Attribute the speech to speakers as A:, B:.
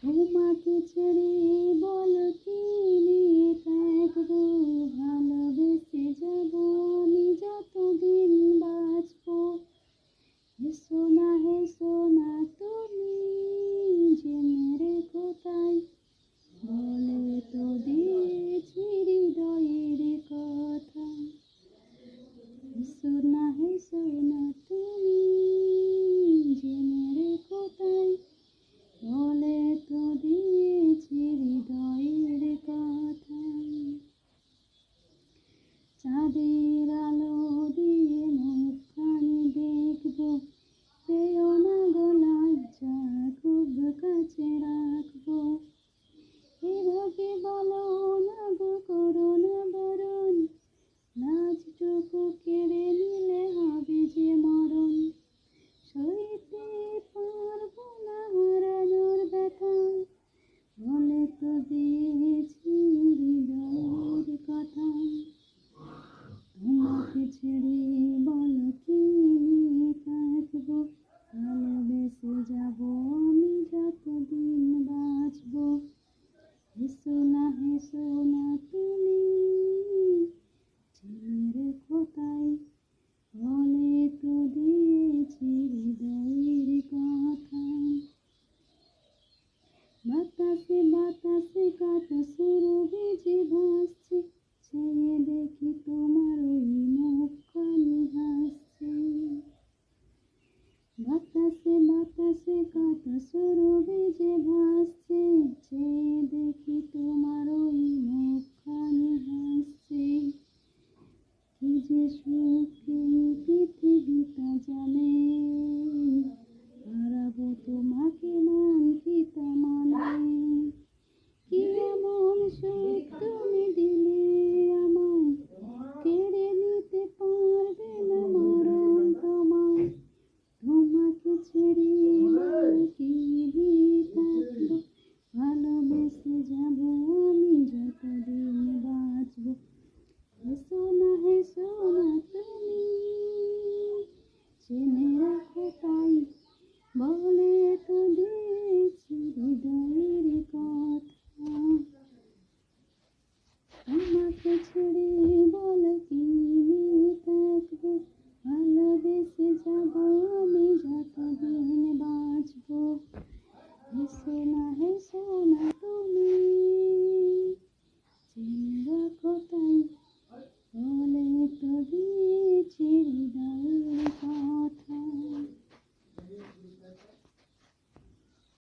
A: তোমাকে ছেড়ে বলো কি নিয়ে থাকবো, ভালোবেসে যাবো আমি যতদিন বাঁচবো। হেসো না তুমি, জেনে রেখো তাই, বলে তো দিয়েছি হৃদয়ের কথা। হেসো না তুমি, জেনে রেখো তাই, বলে তো দিয়েছি হৃদয়ের কথা। চাঁদের আলো দিয়ে মুখখানি দেখবো, পেও না গো লজ্জা, খুব কাছে রাখবো। এভাবে বলো না গো, করো না বারণ, লাজটুকু কেড়ে নিলে হবে যে মরণ। সইতে পারবো না হারানোর ব্যথা, বলে তো দিয়েছি হৃদয়ের কথা। তোমাকে ছেড়ে বলো কি নিয়ে থাকবো, ভালোবেসে যাবো আমি যতদিন বাঁচবো। হেসো না তুমি, জেনে রেখো তাই, বলে তো দিয়েছি হৃদয়ের কথা। বাতাসে কাটা সুরভি যে ভাসছে, ছেয়ে দেখি তোমার ওই মুখখানি হাসছে। বাতাসে কাটা সুরভি যে